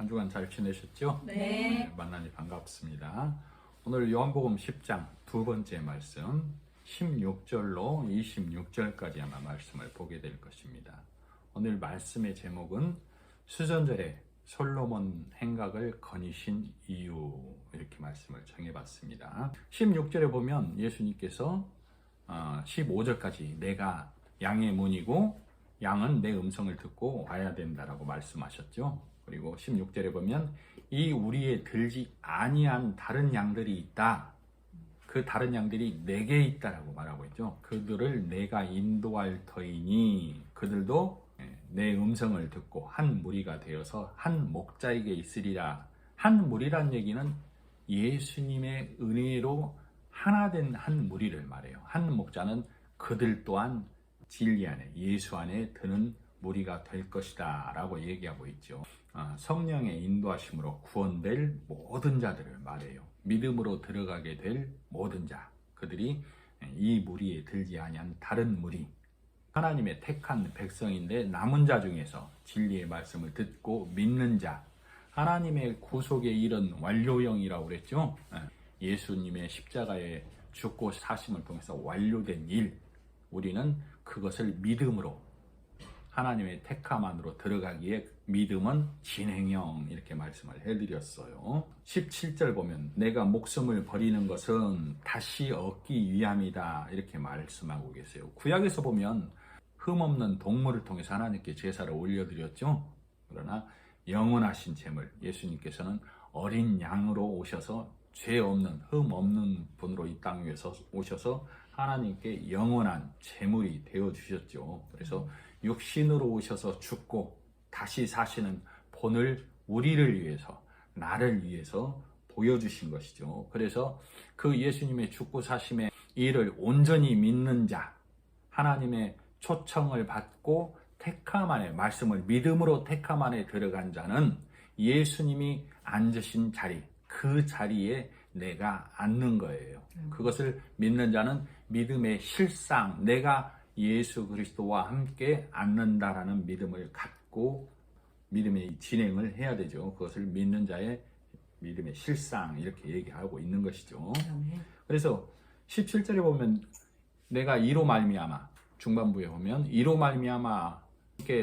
한 주간 잘 지내셨죠? 네. 만나니 반갑습니다. 오늘 요한복음 10장 두 번째 말씀 16절로 26절까지 아마 말씀을 보게 될 것입니다. 오늘 말씀의 제목은 수전절에 솔로몬 행각을 거니신 이유, 이렇게 말씀을 정해봤습니다. 16절에 보면 예수님께서 15절까지 내가 양의 문이고 양은 내 음성을 듣고 와야 된다라고 말씀하셨죠. 그리고 16절에 보면 이 우리에 들지 아니한 다른 양들이 있다. 그 다른 양들이 내게 있다라고 말하고 있죠. 그들을 내가 인도할 터이니 그들도 내 음성을 듣고 한 무리가 되어서 한 목자에게 있으리라. 한 무리란 얘기는 예수님의 은혜로 하나 된 한 무리를 말해요. 한 목자는 그들 또한 진리 안에 예수 안에 드는 무리가 될 것이다 라고 얘기하고 있죠. 성령의 인도하심으로 구원될 모든 자들을 말해요. 믿음으로 들어가게 될 모든 자, 그들이 이 무리에 들지 아니한 다른 무리, 하나님의 택한 백성인데 남은 자 중에서 진리의 말씀을 듣고 믿는 자, 하나님의 구속에 이른 완료형이라고 그랬죠. 예수님의 십자가에 죽고 사심을 통해서 완료된 일, 우리는 그것을 믿음으로 하나님의 택함 안으로 들어가기에 믿음은 진행형, 이렇게 말씀을 해드렸어요. 17절 보면 내가 목숨을 버리는 것은 다시 얻기 위함이다, 이렇게 말씀하고 계세요. 구약에서 보면 흠없는 동물을 통해서 하나님께 제사를 올려드렸죠. 그러나 영원하신 제물, 예수님께서는 어린 양으로 오셔서 죄 없는 흠 없는 분으로 이 땅 위에서 오셔서 하나님께 영원한 제물이 되어 주셨죠. 그래서 육신으로 오셔서 죽고 다시 사시는 본을 우리를 위해서, 나를 위해서 보여주신 것이죠. 그래서 그 예수님의 죽고 사심의 일을 온전히 믿는 자, 하나님의 초청을 받고 택함 안에, 말씀을 믿음으로 택함 안에 들어간 자는 예수님이 앉으신 자리, 그 자리에 내가 앉는 거예요. 그것을 믿는 자는 믿음의 실상, 내가 예수 그리스도와 함께 앉는다라는 믿음을 갖고 믿음의 진행을 해야 되죠. 그것을 믿는 자의 믿음의 실상, 이렇게 얘기하고 있는 것이죠. 그래서 17절에 보면 내가 이로 말미암아, 중반부에 보면 이로 말미암아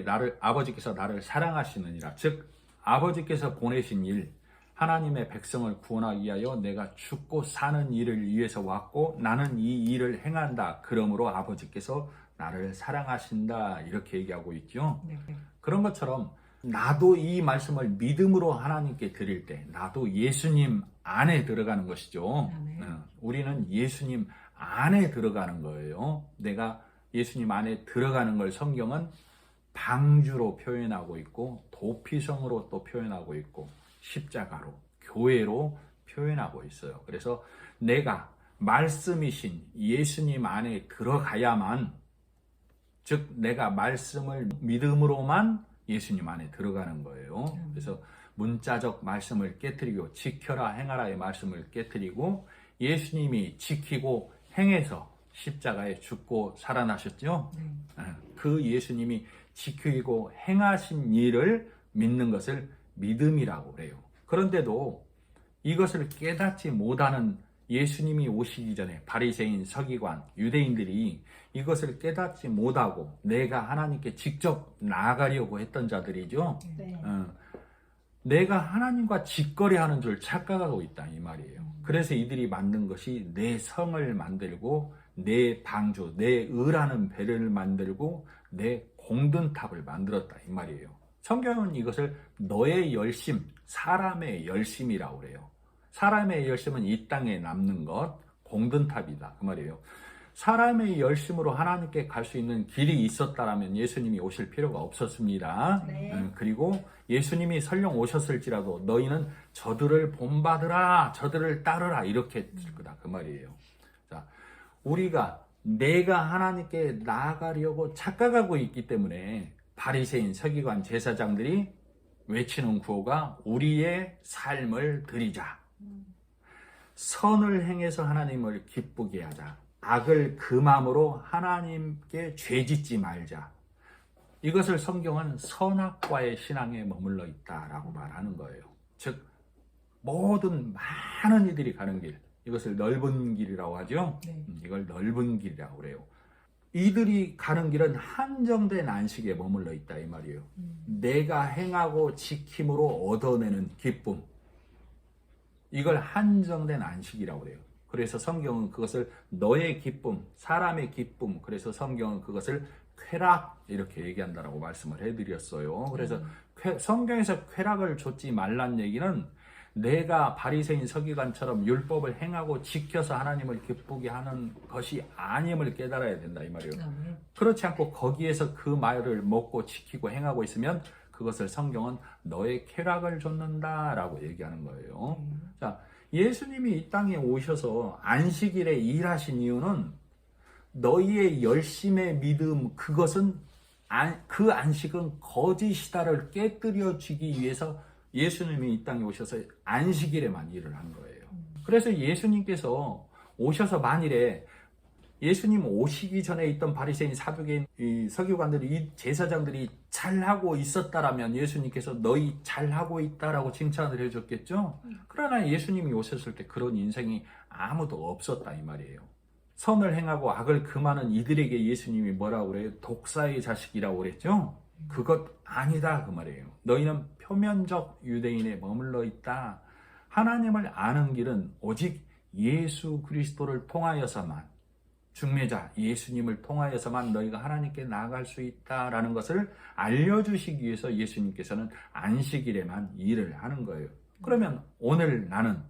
나를, 아버지께서 나를 사랑하시느니라, 즉 아버지께서 보내신 일, 하나님의 백성을 구원하기 위하여 내가 죽고 사는 일을 위해서 왔고 나는 이 일을 행한다. 그러므로 아버지께서 나를 사랑하신다, 이렇게 얘기하고 있죠. 그런 것처럼 나도 이 말씀을 믿음으로 하나님께 드릴 때 나도 예수님 안에 들어가는 것이죠. 우리는 예수님 안에 들어가는 거예요. 내가 예수님 안에 들어가는 걸 성경은 방주로 표현하고 있고 도피성으로 또 표현하고 있고 십자가로, 교회로 표현하고 있어요. 그래서 내가 말씀이신 예수님 안에 들어가야만, 즉 내가 말씀을 믿음으로만 예수님 안에 들어가는 거예요. 그래서 문자적 말씀을 깨트리고 지켜라 행하라의 말씀을 깨트리고 예수님이 지키고 행해서 십자가에 죽고 살아나셨죠. 그 예수님이 지키고 행하신 일을 믿는 것을 믿음이라고 그래요. 그런데도 이것을 깨닫지 못하는, 예수님이 오시기 전에 바리새인, 서기관, 유대인들이 이것을 깨닫지 못하고 내가 하나님께 직접 나아가려고 했던 자들이죠. 내가 하나님과 직거래하는 줄 착각하고 있다, 이 말이에요. 그래서 이들이 만든 것이 내 성을 만들고 내 방주, 내 의라는 배를 만들고 내 공든탑을 만들었다, 이 말이에요. 성경은 이것을 너의 열심, 사람의 열심이라고 그래요. 사람의 열심은 이 땅에 남는 것, 공든탑이다, 그 말이에요. 사람의 열심으로 하나님께 갈 수 있는 길이 있었다라면 예수님이 오실 필요가 없었습니다. 그리고 예수님이 설령 오셨을지라도 너희는 저들을 본받으라, 저들을 따르라, 이렇게 했을 거다, 그 말이에요. 자, 우리가 내가 하나님께 나아가려고 착각하고 있기 때문에 바리새인, 서기관, 제사장들이 외치는 구호가 우리의 삶을 드리자, 선을 행해서 하나님을 기쁘게 하자, 악을 금함으로 하나님께 죄짓지 말자, 이것을 성경은 선악과의 신앙에 머물러 있다라고 말하는 거예요. 즉 모든 많은 이들이 가는 길, 이것을 넓은 길이라고 하죠. 네. 이걸 넓은 길이라고 그래요. 이들이 가는 길은 한정된 안식에 머물러 있다 이 말이에요. 내가 행하고 지킴으로 얻어내는 기쁨, 이걸 한정된 안식이라고 그래요. 그래서 성경은 그것을 너의 기쁨, 사람의 기쁨, 그래서 성경은 그것을 쾌락 이렇게 얘기한다라고 말씀을 해드렸어요. 그래서 성경에서 쾌락을 좇지 말란 얘기는 내가 바리새인 서기관처럼 율법을 행하고 지켜서 하나님을 기쁘게 하는 것이 아님을 깨달아야 된다 이 말이에요. 그렇지 않고 거기에서 그 말을 먹고 지키고 행하고 있으면 그것을 성경은 너의 쾌락을 좇는다라고 얘기하는 거예요. 자, 예수님이 이 땅에 오셔서 안식일에 일하신 이유는 너희의 열심의 믿음, 그것은 그 안식은 거짓이다를 깨뜨려 주기 위해서 예수님이 이 땅에 오셔서 안식일에만 일을 한 거예요. 그래서 예수님께서 오셔서 만일에 예수님 오시기 전에 있던 바리새인, 사두개인, 이 서기관들이, 이 제사장들이 잘하고 있었다라면 예수님께서 너희 잘하고 있다라고 칭찬을 해줬겠죠. 그러나 예수님이 오셨을 때 그런 인생이 아무도 없었다 이 말이에요. 선을 행하고 악을 금하는 이들에게 예수님이 뭐라고 그래요? 독사의 자식이라고 그랬죠. 그것 아니다 그 말이에요. 너희는 표면적 유대인에 머물러 있다. 하나님을 아는 길은 오직 예수 그리스도를 통하여서만, 중매자 예수님을 통하여서만 너희가 하나님께 나아갈 수 있다라는 것을 알려주시기 위해서 예수님께서는 안식일에만 일을 하는 거예요. 그러면 오늘 나는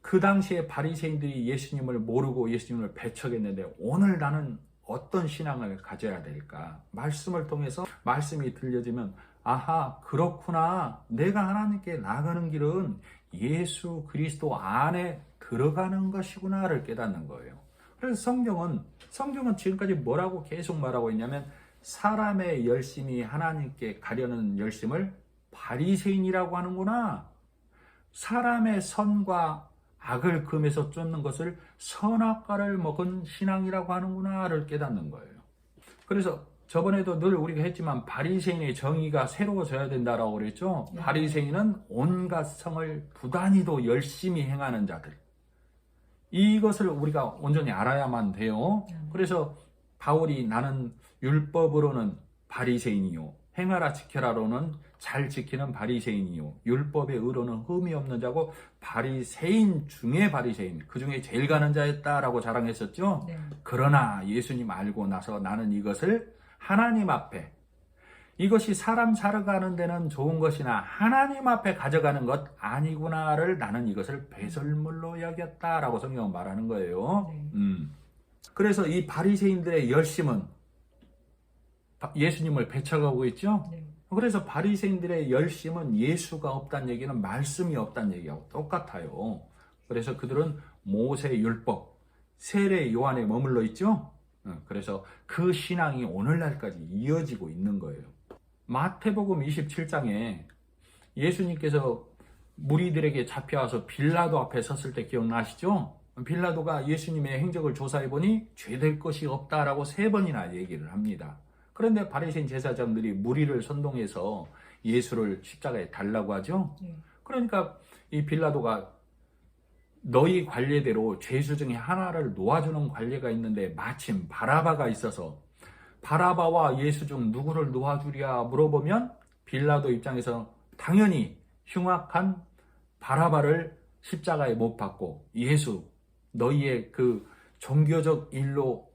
그 당시에 바리새인들이 예수님을 모르고 예수님을 배척했는데 오늘 나는 어떤 신앙을 가져야 될까? 말씀을 통해서 말씀이 들려지면 아하 그렇구나, 내가 하나님께 나가는 길은 예수 그리스도 안에 들어가는 것이구나를 깨닫는 거예요. 그래서 성경은 지금까지 뭐라고 계속 말하고 있냐면 사람의 열심이 하나님께 가려는 열심을 바리새인이라고 하는구나, 사람의 선과 악을 금해서 쫓는 것을 선악과를 먹은 신앙이라고 하는구나를 깨닫는 거예요. 그래서 저번에도 늘 우리가 했지만 바리새인의 정의가 새로워져야 된다라고 그랬죠. 네. 바리새인은 온갖 성을 부단히도 열심히 행하는 자들, 이것을 우리가 온전히 알아야만 돼요. 그래서 바울이 나는 율법으로는 바리새인이요 행하라 지켜라로는 잘 지키는 바리새인이요 율법의 의로는 흠이 없는 자고 바리새인 중에 바리새인, 그 중에 제일 가는 자였다라고 자랑했었죠. 네. 그러나 예수님 알고 나서 나는 이것을 하나님 앞에, 이것이 사람 살아가는 데는 좋은 것이나 하나님 앞에 가져가는 것 아니구나를 나는 이것을 배설물로 여겼다라고 성경은 말하는 거예요. 네. 그래서 이 바리새인들의 열심은 예수님을 배척하고 있죠. 네. 그래서 바리새인들의 열심은 예수가 없다는 얘기는 말씀이 없다는 얘기하고 똑같아요. 그래서 그들은 모세 율법, 세례 요한에 머물러 있죠. 그래서 그 신앙이 오늘날까지 이어지고 있는 거예요. 마태복음 27장에 예수님께서 무리들에게 잡혀와서 빌라도 앞에 섰을 때 기억나시죠? 빌라도가 예수님의 행적을 조사해 보니 죄될 것이 없다라고 3번이나 얘기를 합니다. 그런데 바리새인 제사장들이 무리를 선동해서 예수를 십자가에 달라고 하죠. 그러니까 이 빌라도가 너희 관례대로 죄수 중에 하나를 놓아주는 관례가 있는데 마침 바라바가 있어서 바라바와 예수 중 누구를 놓아주랴 물어보면 빌라도 입장에서 당연히 흉악한 바라바를 십자가에 못 박고 예수, 너희의 그 종교적 일로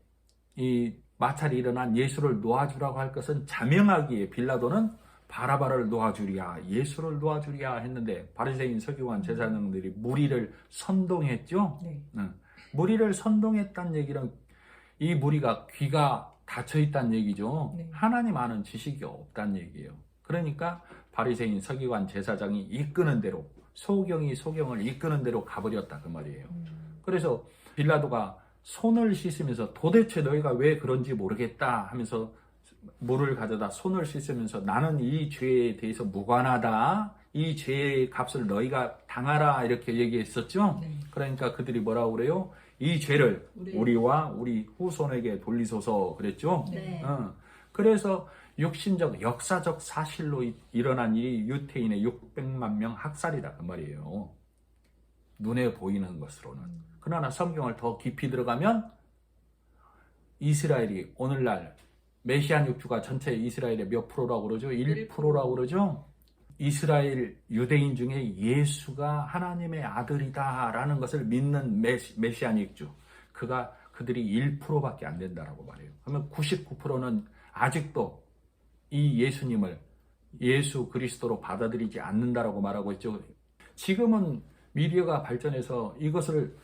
이 마찰이 일어난 예수를 놓아주라고 할 것은 자명하기에 빌라도는 바라바를 놓아주랴, 예수를 놓아주랴 했는데 바리새인 서기관 제사장들이 무리를 선동했죠. 네. 무리를 선동했다는 얘기는 이 무리가 귀가 닫혀 있다는 얘기죠. 네. 하나님 아는 지식이 없다는 얘기예요. 그러니까 바리새인 서기관 제사장이 이끄는 대로, 소경이 소경을 이끄는 대로 가버렸다 그 말이에요. 그래서 빌라도가 손을 씻으면서 도대체 너희가 왜 그런지 모르겠다 하면서 물을 가져다 손을 씻으면서 나는 이 죄에 대해서 무관하다, 이 죄의 값을 너희가 당하라 이렇게 얘기했었죠. 네. 그러니까 그들이 뭐라고 그래요? 이 죄를 우리와 우리 후손에게 돌리소서 그랬죠. 네. 그래서 육신적 역사적 사실로 일어난 일이 유태인의 600만 명 학살이다 그 말이에요. 눈에 보이는 것으로는. 그러나 성경을 더 깊이 들어가면 이스라엘이 오늘날 메시안 육주가 전체 이스라엘의 몇 프로라고 그러죠? 1%라고 그러죠? 이스라엘 유대인 중에 예수가 하나님의 아들이다라는 것을 믿는 메시안 육주. 그들이 1%밖에 안 된다라고 말해요. 그러면 99%는 아직도 이 예수님을 예수 그리스도로 받아들이지 않는다라고 말하고 있죠. 지금은 미디어가 발전해서 이것을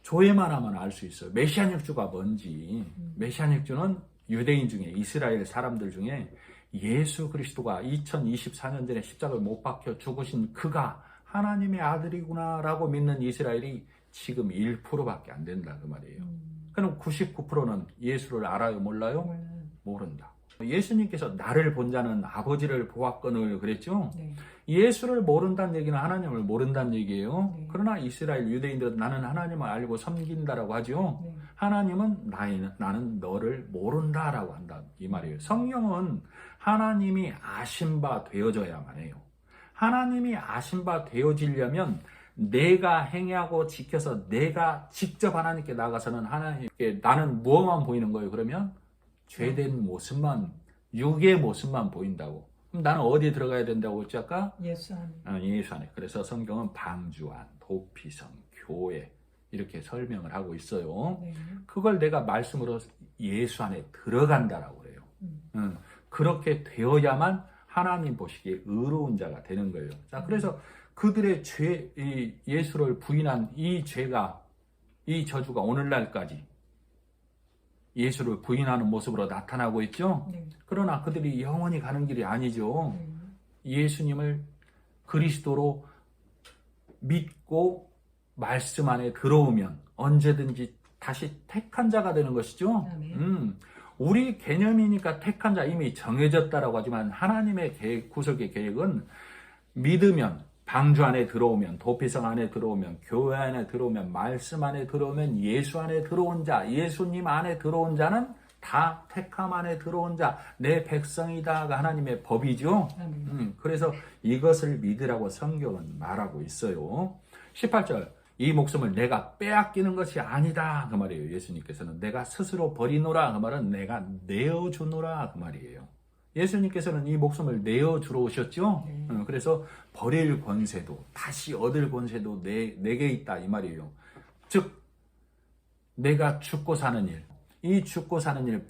조회만 하면 알 수 있어요. 메시안 육주가 뭔지. 메시안 육주는 유대인 중에 이스라엘 사람들 중에 예수 그리스도가 2024년 전에 십자가를 못 박혀 죽으신 그가 하나님의 아들이구나 라고 믿는 이스라엘이 지금 1%밖에 안 된다 그 말이에요. 그럼 99%는 예수를 알아요 몰라요? 모른다. 예수님께서 나를 본 자는 아버지를 보았거늘 그랬죠? 네. 예수를 모른다는 얘기는 하나님을 모른다는 얘기예요. 네. 그러나 이스라엘 유대인들은 나는 하나님을 알고 섬긴다라고 하죠. 네. 하나님은 나는 너를 모른다라고 한다 이 말이에요. 성경은 하나님이 아신 바 되어져야만 해요. 하나님이 아신 바 되어지려면 내가 행하고 지켜서 내가 직접 하나님께 나가서는 하나님께 나는 무엇만 보이는 거예요? 그러면 죄된 모습만, 육의 모습만 보인다고. 그럼 나는 어디에 들어가야 된다고 했지 아까? 예수 안에. 예수 안에. 그래서 성경은 방주안, 도피성, 교회 이렇게 설명을 하고 있어요. 네. 그걸 내가 말씀으로 예수 안에 들어간다라고 그래요. 그렇게 되어야만 하나님 보시기에 의로운 자가 되는 거예요. 자, 그래서 그들의 죄, 예수를 부인한 이 죄가, 이 저주가 오늘날까지 예수를 부인하는 모습으로 나타나고 있죠. 네. 그러나 그들이 영원히 가는 길이 아니죠. 예수님을 그리스도로 믿고 말씀 안에 들어오면 언제든지 다시 택한 자가 되는 것이죠. 우리 개념이니까 택한 자 이미 정해졌다라고 하지만 하나님의 계획, 구속의 계획은 믿으면 방주 안에 들어오면, 도피성 안에 들어오면, 교회 안에 들어오면, 말씀 안에 들어오면, 예수 안에 들어온 자, 예수님 안에 들어온 자는 다 택함 안에 들어온 자, 내 백성이다가 하나님의 법이죠. 그래서 이것을 믿으라고 성경은 말하고 있어요. 18절, 이 목숨을 내가 빼앗기는 것이 아니다 그 말이에요. 예수님께서는 내가 스스로 버리노라 그 말은 내가 내어주노라 그 말이에요. 예수님께서는 이 목숨을 내어주러 오셨죠. 그래서 버릴 권세도 다시 얻을 권세도 내게 있다 이 말이에요. 즉 내가 죽고 사는 일, 이 죽고 사는 일,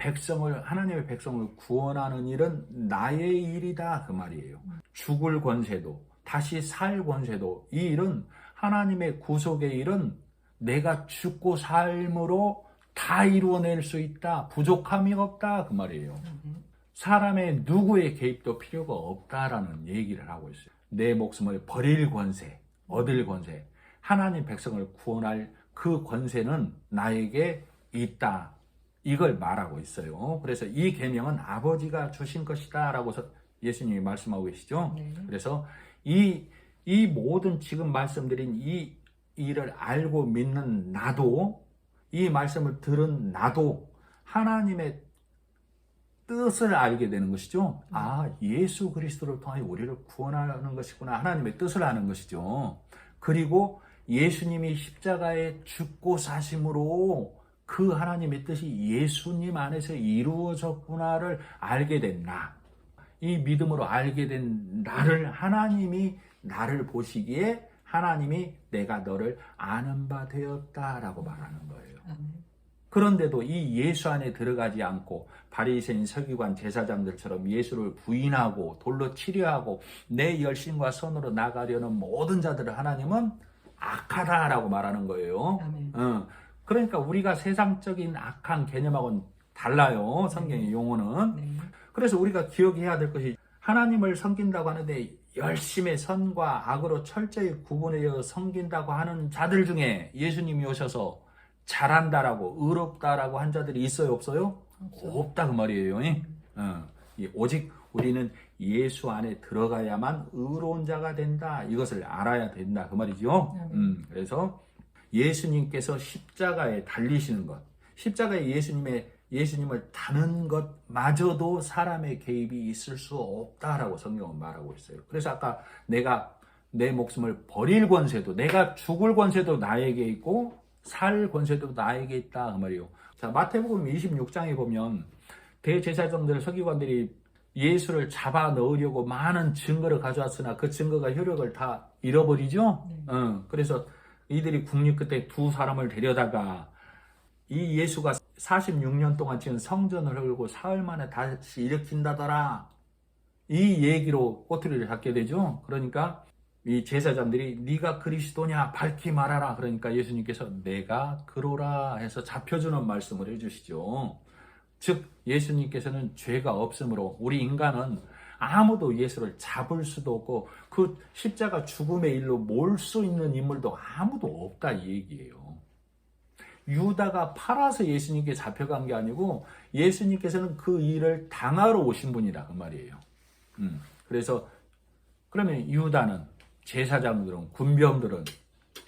하나님의 백성을 구원하는 일은 나의 일이다 그 말이에요. 죽을 권세도 다시 살 권세도 이 일은 하나님의 구속의 일은 내가 죽고 삶으로 다 이루어낼 수 있다. 부족함이 없다 그 말이에요. 사람의 누구의 개입도 필요가 없다라는 얘기를 하고 있어요. 내 목숨을 버릴 권세, 얻을 권세, 하나님 백성을 구원할 그 권세는 나에게 있다. 이걸 말하고 있어요. 그래서 이 계명은 아버지가 주신 것이다 라고 예수님이 말씀하고 계시죠. 그래서 이 모든 지금 말씀드린 이 일을 알고 믿는 나도, 이 말씀을 들은 나도 하나님의 뜻을 알게 되는 것이죠. 아, 예수 그리스도를 통해 우리를 구원하는 것이구나. 하나님의 뜻을 아는 것이죠. 그리고 예수님이 십자가에 죽고 사심으로 그 하나님의 뜻이 예수님 안에서 이루어졌구나를 알게 된 나. 이 믿음으로 알게 된 나를 하나님이 나를 보시기에 하나님이 내가 너를 아는 바 되었다라고 말하는 거예요. 그런데도 이 예수 안에 들어가지 않고 바리새인 서기관 제사장들처럼 예수를 부인하고 돌로 치려하고 내 열심과 손으로 나가려는 모든 자들을 하나님은 악하다라고 말하는 거예요. 그러니까 우리가 세상적인 악한 개념하고는 달라요. 성경의 용어는. 그래서 우리가 기억해야 될 것이 하나님을 섬긴다고 하는데 열심히 선과 악으로 철저히 구분해서 섬긴다고 하는 자들 중에 예수님이 오셔서 잘한다라고 의롭다라고 한 자들이 있어요 없어요? 없다 그 말이에요. 오직 우리는 예수 안에 들어가야만 의로운 자가 된다. 이것을 알아야 된다 그 말이죠. 그래서 예수님께서 십자가에 달리시는 것, 십자가에 예수님의 예수님을 다는 것마저도 사람의 개입이 있을 수 없다라고 성경은 말하고 있어요. 그래서 아까 내가 내 목숨을 버릴 권세도, 내가 죽을 권세도 나에게 있고 살 권세도 나에게 있다 그 말이에요. 자, 마태복음 26장에 보면 대제사장들, 서기관들이 예수를 잡아 넣으려고 많은 증거를 가져왔으나 그 증거가 효력을 다 잃어버리죠. 그래서 이들이 국립 끝에 두 사람을 데려다가 이 예수가 46년 동안 지은 성전을 헐고 사흘 만에 다시 일으킨다더라, 이 얘기로 꼬투리를 잡게 되죠. 그러니까 이 제사장들이 네가 그리스도냐 밝히 말하라. 그러니까 예수님께서 내가 그로라 해서 잡혀주는 말씀을 해주시죠. 즉 예수님께서는 죄가 없으므로 우리 인간은 아무도 예수를 잡을 수도 없고 그 십자가 죽음의 일로 몰 수 있는 인물도 아무도 없다 이 얘기예요. 유다가 팔아서 예수님께 잡혀간 게 아니고 예수님께서는 그 일을 당하러 오신 분이라 그 말이에요. 그래서 그러면 유다는, 제사장들은, 군병들은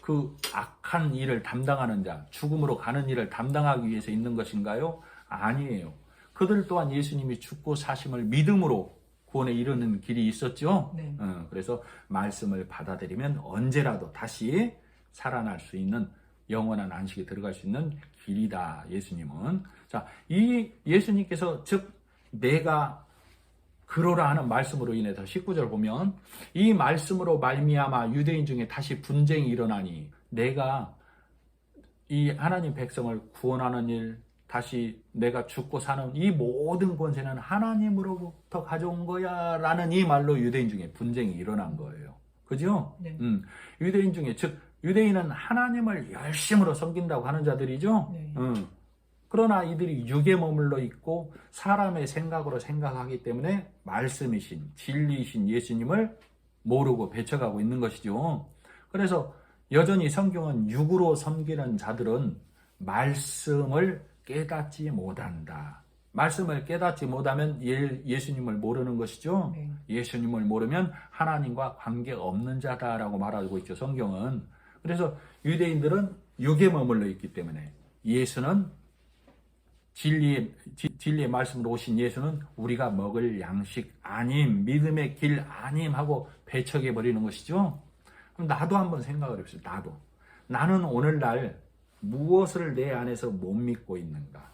그 악한 일을 담당하는 자, 죽음으로 가는 일을 담당하기 위해서 있는 것인가요? 아니에요. 그들 또한 예수님이 죽고 사심을 믿음으로 구원에 이르는 길이 있었죠. 네. 그래서 말씀을 받아들이면 언제라도 다시 살아날 수 있는, 영원한 안식에 들어갈 수 있는 길이다 예수님은. 자, 이 예수님께서 즉 내가 그러라 하는 말씀으로 인해서 19절 보면 이 말씀으로 말미암아 유대인 중에 다시 분쟁이 일어나니, 내가 이 하나님 백성을 구원하는 일, 다시 내가 죽고 사는 이 모든 권세는 하나님으로부터 가져온 거야 라는 이 말로 유대인 중에 분쟁이 일어난 거예요. 그죠? 네. 유대인 중에, 즉 유대인은 하나님을 열심으로 섬긴다고 하는 자들이죠. 네. 그러나 이들이 육에 머물러 있고 사람의 생각으로 생각하기 때문에 말씀이신, 진리이신 예수님을 모르고 배척하고 있는 것이죠. 그래서 여전히 성경은 육으로 섬기는 자들은 말씀을 깨닫지 못한다. 말씀을 깨닫지 못하면 예수님을 모르는 것이죠. 네. 예수님을 모르면 하나님과 관계없는 자다라고 말하고 있죠, 성경은. 그래서 유대인들은 육에 머물러 있기 때문에 예수는 진리의 말씀으로 오신 예수는 우리가 먹을 양식 아님, 믿음의 길 아님 하고 배척해 버리는 것이죠. 그럼 나도 한번 생각을 해보세요. 나는 오늘날 무엇을 내 안에서 못 믿고 있는가?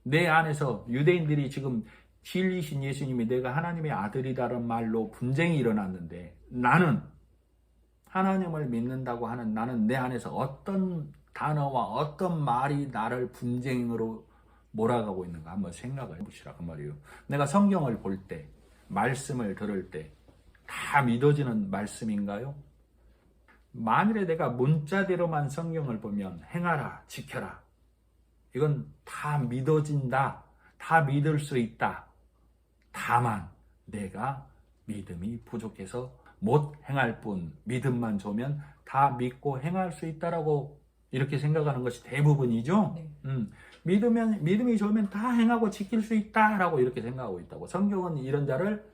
내 안에서 유대인들이 지금 진리신 예수님이 내가 하나님의 아들이다라는 말로 분쟁이 일어났는데, 나는 하나님을 믿는다고 하는 나는 내 안에서 어떤 단어와 어떤 말이 나를 분쟁으로 몰아가고 있는가 한번 생각을 해보시라 그 말이에요. 내가 성경을 볼 때, 말씀을 들을 때 다 믿어지는 말씀인가요? 만일에 내가 문자대로만 성경을 보면 행하라, 지켜라, 이건 다 믿어진다, 다 믿을 수 있다. 다만 내가 믿음이 부족해서 못 행할 뿐, 믿음만 좋으면 다 믿고 행할 수 있다라고 이렇게 생각하는 것이 대부분이죠. 네. 믿음이 좋으면 다 행하고 지킬 수 있다라고 이렇게 생각하고 있다고. 성경은 이런 자를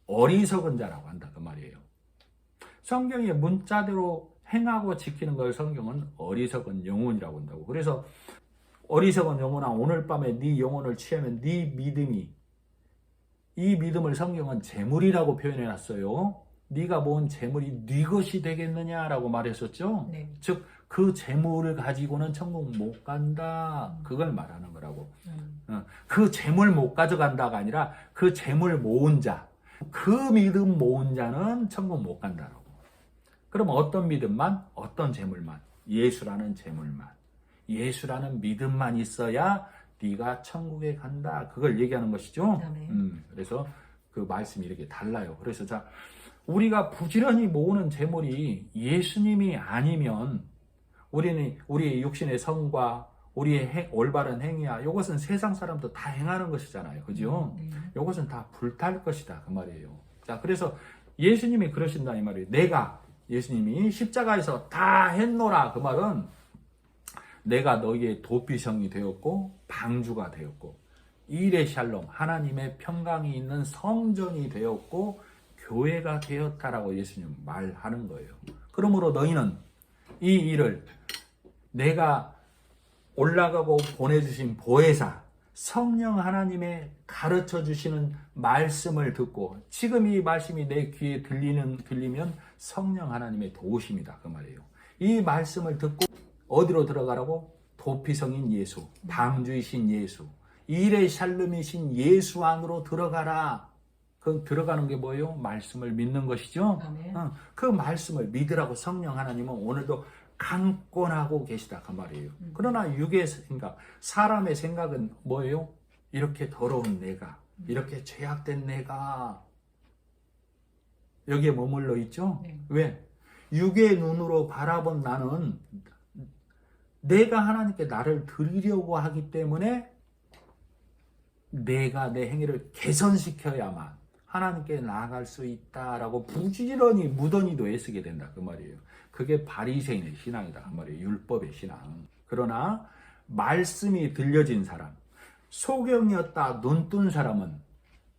어리석은 자라고 한다 그 말이에요. 성경의 문자대로 행하고 지키는 걸 성경은 어리석은 영혼이라고 한다고. 그래서 어리석은 영혼아, 오늘 밤에 네 영혼을 취하면 네 믿음이, 이 믿음을 성경은 재물이라고 표현해놨어요. 네가 모은 재물이 네 것이 되겠느냐라고 말했었죠. 네. 즉 그 재물을 가지고는 천국 못 간다, 그걸 말하는 거라고. 그 재물 못 가져간다가 아니라 그 재물 모은 자, 그 믿음 모은 자는 천국 못 간다라고. 그럼 어떤 믿음만, 어떤 재물만? 예수라는 재물만, 예수라는 믿음만 있어야 네가 천국에 간다, 그걸 얘기하는 것이죠. 그래서 그 말씀이 이렇게 달라요. 그래서 자, 우리가 부지런히 모으는 재물이 예수님이 아니면 우리의 육신의 성과 우리의 올바른 행위야, 이것은 세상 사람도 다 행하는 것이잖아요. 그죠? 이것은 다 불탈 것이다 그 말이에요. 자, 그래서 예수님이 그러신다 이 말이에요. 예수님이 십자가에서 다 했노라, 그 말은 내가 너희의 도피성이 되었고 방주가 되었고 일의 샬롬, 하나님의 평강이 있는 성전이 되었고 교회가 되었다라고 예수님 말하는 거예요. 그러므로 너희는 이 일을 내가 올라가고 보내주신 보혜사, 성령 하나님의 가르쳐 주시는 말씀을 듣고 지금 이 말씀이 내 귀에 들리면 성령 하나님의 도우심이다 그 말이에요. 이 말씀을 듣고 어디로 들어가라고? 도피성인 예수, 방주이신 예수, 일의 샬롬이신 예수 안으로 들어가라. 그 들어가는 게 뭐예요? 말씀을 믿는 것이죠. 그 말씀을 믿으라고 성령 하나님은 오늘도 강권하고 계시다 그 말이에요. 그러나 육의 생각, 사람의 생각은 뭐예요? 이렇게 더러운 내가, 이렇게 죄악된 내가 여기에 머물러 있죠. 왜? 육의 눈으로 바라본 나는 내가 하나님께 나를 드리려고 하기 때문에 내가 내 행위를 개선시켜야만 하나님께 나아갈 수 있다라고 부지런히 무던히도 애쓰게 된다 그 말이에요. 그게 바리새인의 신앙이다 그 말이에요. 율법의 신앙. 그러나 말씀이 들려진 사람, 소경이었다 눈 뜬 사람은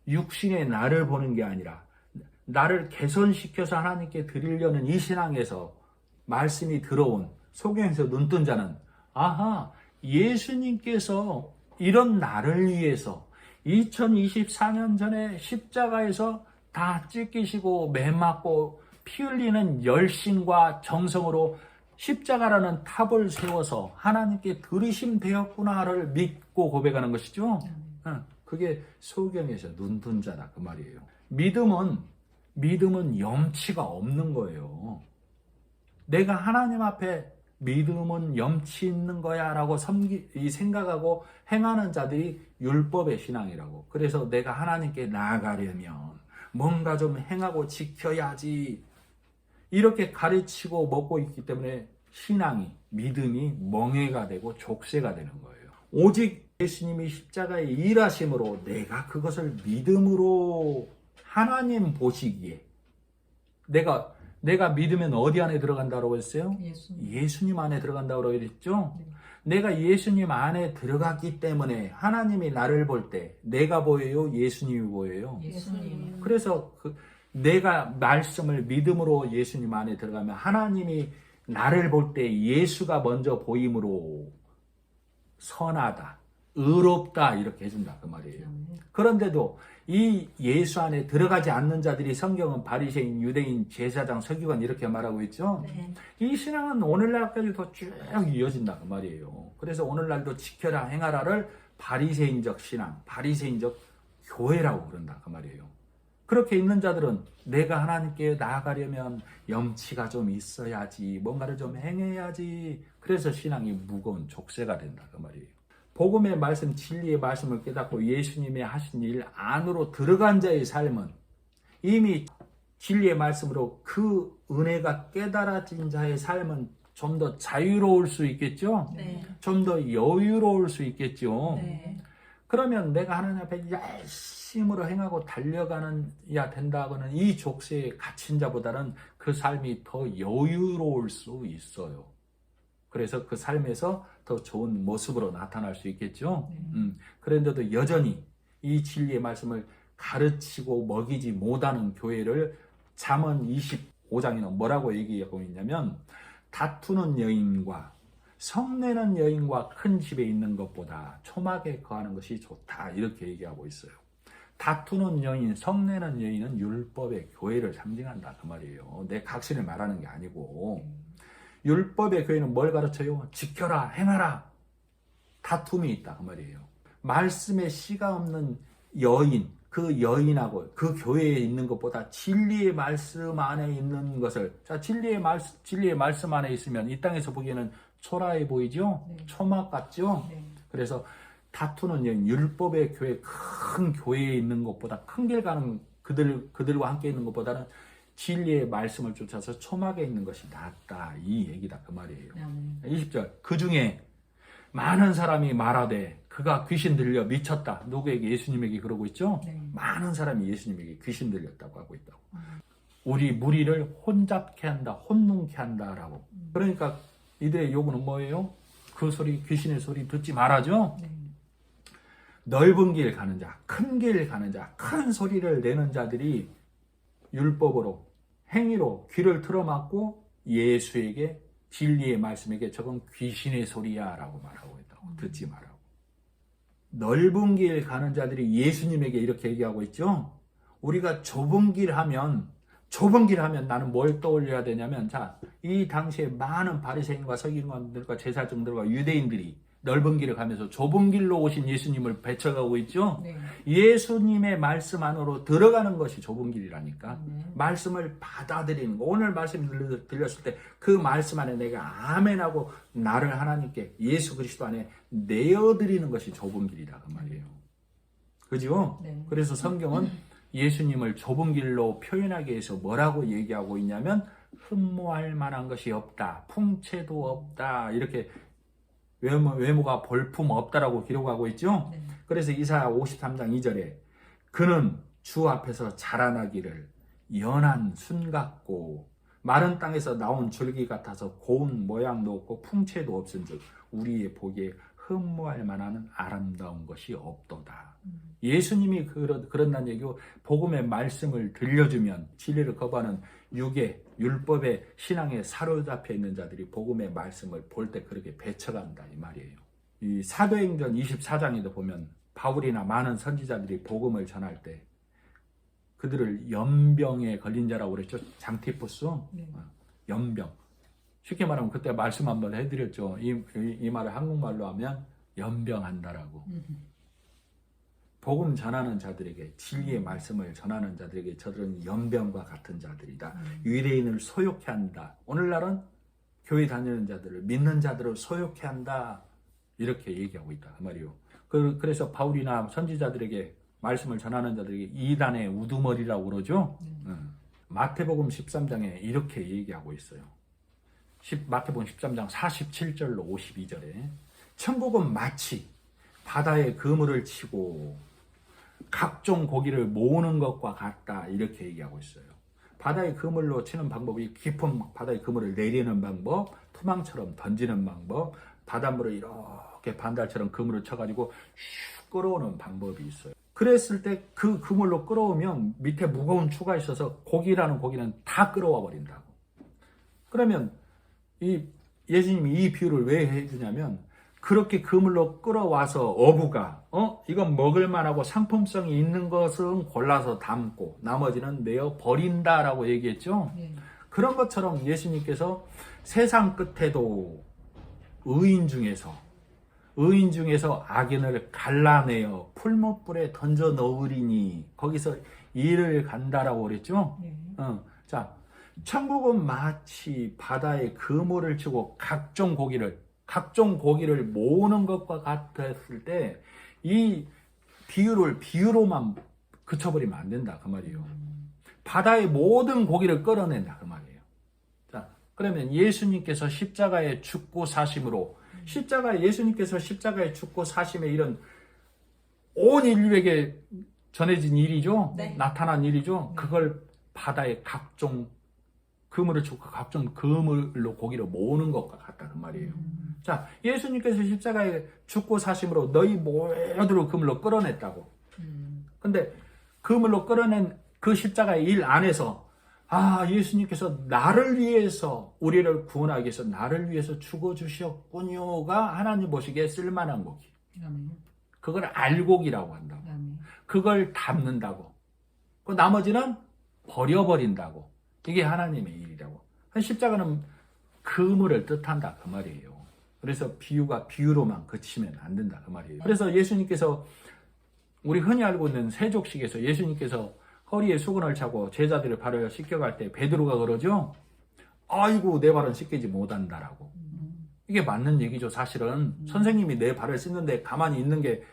육신의 나를 보는 게 아니라 나를 개선시켜서 하나님께 드리려는 이 신앙에서 말씀이 들어온 소경에서 눈 뜬 자는 아하, 예수님께서 이런 나를 위해서 2024년 전에 십자가에서 다 찢기시고 매 맞고 피 흘리는 열심과 정성으로 십자가라는 탑을 세워서 하나님께 들으심 되었구나를 믿고 고백하는 것이죠. 그게 소경에서 눈 뜬 자다 그 말이에요. 믿음은 염치가 없는 거예요. 내가 하나님 앞에 믿음은 염치 있는 거야 라고 생각하고 행하는 자들이 율법의 신앙이라고. 그래서 내가 하나님께 나아가려면 뭔가 좀 행하고 지켜야지 이렇게 가르치고 먹고 있기 때문에 신앙이, 믿음이 멍해가 되고 족쇄가 되는 거예요. 오직 예수님이 십자가에 일하심으로 내가 그것을 믿음으로 하나님 보시기에 내가 믿으면 어디 안에 들어간다고 했어요? 예수님 안에 들어간다고 했죠? 내가 예수님 안에 들어갔기 때문에 하나님이 나를 볼 때 내가 보여요? 예수님이 보여요? 예수님. 그래서 내가 말씀을 믿음으로 예수님 안에 들어가면 하나님이 나를 볼 때 예수가 먼저 보임으로 선하다, 의롭다 이렇게 해준다 그 말이에요. 그런데도 이 예수 안에 들어가지 않는 자들이 성경은 바리새인, 유대인, 제사장, 서기관 이렇게 말하고 있죠. 이 신앙은 오늘날까지도 쭉 이어진다 그 말이에요. 그래서 오늘날도 지켜라 행하라를 바리새인적 신앙, 바리새인적 교회라고 그런다 그 말이에요. 그렇게 있는 자들은 내가 하나님께 나아가려면 염치가 좀 있어야지, 뭔가를 좀 행해야지. 그래서 신앙이 무거운 족쇄가 된다 그 말이에요. 복음의 말씀, 진리의 말씀을 깨닫고 예수님의 하신 일 안으로 들어간 자의 삶은 이미 진리의 말씀으로 그 은혜가 깨달아진 자의 삶은 좀 더 자유로울 수 있겠죠? 좀 더 여유로울 수 있겠죠? 그러면 내가 하나님 앞에 열심으로 행하고 달려가야 된다고는 이 족쇄에 갇힌 자보다는 그 삶이 더 여유로울 수 있어요. 그래서 그 삶에서 더 좋은 모습으로 나타날 수 있겠죠. 그런데도 여전히 이 진리의 말씀을 가르치고 먹이지 못하는 교회를 잠언 25장에는 뭐라고 얘기하고 있냐면 다투는 여인과 성내는 여인과 큰 집에 있는 것보다 초막에 거하는 것이 좋다 이렇게 얘기하고 있어요. 다투는 여인, 성내는 여인은 율법의 교회를 상징한다 그 말이에요. 내 각신을 말하는 게 아니고 율법의 교회는 뭘 가르쳐요? 지켜라, 행하라. 다툼이 있다 그 말이에요. 말씀에 씨가 없는 여인, 그 여인하고 그 교회에 있는 것보다 진리의 말씀 안에 있는 것을, 자, 진리의 말씀 안에 있으면 이 땅에서 보기에는 초라해 보이죠? 초막 같죠? 그래서 다투는 여인, 율법의 교회, 큰 교회에 있는 것보다 큰 길 가는 그들과 함께 있는 것보다는 진리의 말씀을 쫓아서 초막에 있는 것이 낫다 이 얘기다 그 말이에요. 20절 그 중에 많은 사람이 말하되 그가 귀신 들려 미쳤다. 누구에게? 예수님에게 그러고 있죠. 많은 사람이 예수님에게 귀신 들렸다고 하고 있다고. 우리 무리를 혼잡케 한다, 혼뭉케 한다라고. 그러니까 이들의 요구는 뭐예요? 그 소리, 귀신의 소리 듣지 말아죠. 넓은 길 가는 자, 큰 길 가는 자, 큰 소리를 내는 자들이 율법으로 행위로 귀를 틀어막고 예수에게 진리의 말씀에게 저건 귀신의 소리야 라고 말하고 있다고. 듣지 말라고. 넓은 길 가는 자들이 예수님에게 이렇게 얘기하고 있죠. 우리가 좁은 길 하면 나는 뭘 떠올려야 되냐면, 자, 이 당시에 많은 바리새인과 서기관들과 제사장들과 유대인들이 넓은 길을 가면서 좁은 길로 오신 예수님을 배쳐가고 있죠. 네. 예수님의 말씀 안으로 들어가는 것이 좁은 길이라니까. 네. 말씀을 받아들이는 거. 오늘 말씀 들렸을 때 그 말씀 안에 내가 아멘하고 나를 하나님께 예수 그리스도 안에 내어드리는 것이 좁은 길이다 그 말이에요. 그죠? 네. 그래서 성경은 예수님을 좁은 길로 표현하기 위해서 뭐라고 얘기하고 있냐면, 흠모할 만한 것이 없다, 풍채도 없다, 이렇게 외모가 볼품 없다라고 기록하고 있죠. 네. 그래서 이사야 53장 2절에 그는 주 앞에서 자라나기를 연한 순 같고 마른 땅에서 나온 줄기 같아서 고운 모양도 없고 풍채도 없은즉 우리의 보기에 흠모할 만한 아름다운 것이 없도다. 예수님이 그런다는 얘기고, 복음의 말씀을 들려주면 진리를 거부하는 육의 율법의 신앙에 사로잡혀 있는 자들이 복음의 말씀을 볼 때 그렇게 배쳐간다 이 말이에요. 이 사도행전 24장에도 보면 바울이나 많은 선지자들이 복음을 전할 때 그들을 연병에 걸린 자라고 그랬죠. 장티푸스. 네. 연병. 쉽게 말하면 그때 말씀 한번 해드렸죠. 이 말을 한국말로 하면 연병한다라고. 복음 전하는 자들에게, 진리의 말씀을 전하는 자들에게 저들은 연병과 같은 자들이다. 유대인을 소욕해 한다. 오늘날은 교회 다니는 자들을, 믿는 자들을 소욕해 한다. 이렇게 얘기하고 있다 그 말이에요. 그래서 바울이나 선지자들에게, 말씀을 전하는 자들에게 이단의 우두머리라고 그러죠. 마태복음 13장에 이렇게 얘기하고 있어요. 마태복음 13장 47절로 52절에 천국은 마치 바다에 그물을 치고 각종 고기를 모으는 것과 같다 이렇게 얘기하고 있어요. 바다에 그물로 치는 방법이 깊은 바다에 그물을 내리는 방법, 투망처럼 던지는 방법, 바닷물을 이렇게 반달처럼 그물을 쳐가지고 슉 끌어오는 방법이 있어요. 그랬을 때 그 그물로 끌어오면 밑에 무거운 추가 있어서 고기라는 고기는 다 끌어와 버린다고. 그러면 예수님이 이 비유를 왜 해주냐면, 그렇게 그물로 끌어와서 어부가 이건 먹을만하고 상품성이 있는 것은 골라서 담고 나머지는 내어 버린다라고 얘기했죠. 네. 그런 것처럼 예수님께서 세상 끝에도 의인 중에서 악인을 갈라내어 풀무불에 던져 넣으리니 고기서 이를 간다라고 그랬죠. 네. 자, 천국은 마치 바다에 그물을 치고 각종 고기를 모으는 것과 같았을 때 이 비유로만 그쳐버리면 안 된다 그 말이에요. 바다의 모든 고기를 끌어낸다 그 말이에요. 자, 그러면 예수님께서 십자가에 죽고 사심으로, 예수님께서 십자가에 죽고 사심의 일은 온 인류에게 전해진 일이죠. 네. 나타난 일이죠. 네. 그걸 바다에 각종 그물을 치고 각종 그물로 고기를 모으는 것과 같다 그 말이에요. 자, 예수님께서 십자가에 죽고 사심으로 너희 모두를 그물로 끌어냈다고. 근데 그물로 끌어낸 그 십자가의 일 안에서 예수님께서 나를 위해서, 우리를 구원하기 위해서 나를 위해서 죽어주셨군요가 하나님 보시기에 쓸만한 고기. 아멘. 그걸 알고기라고 한다고. 아멘. 그걸 담는다고. 그 나머지는 버려버린다고. 이게 하나님의 일이라고. 십자가는 그물을 뜻한다 그 말이에요. 그래서 비유가 비유로만 그치면 안 된다 그 말이에요. 그래서 예수님께서, 우리 흔히 알고 있는 세족식에서 예수님께서 허리에 수건을 차고 제자들의 발을 씻겨갈 때 베드로가 그러죠. 아이고 내 발은 씻기지 못한다라고. 이게 맞는 얘기죠. 사실은 선생님이 내 발을 씻는데 가만히 있는 게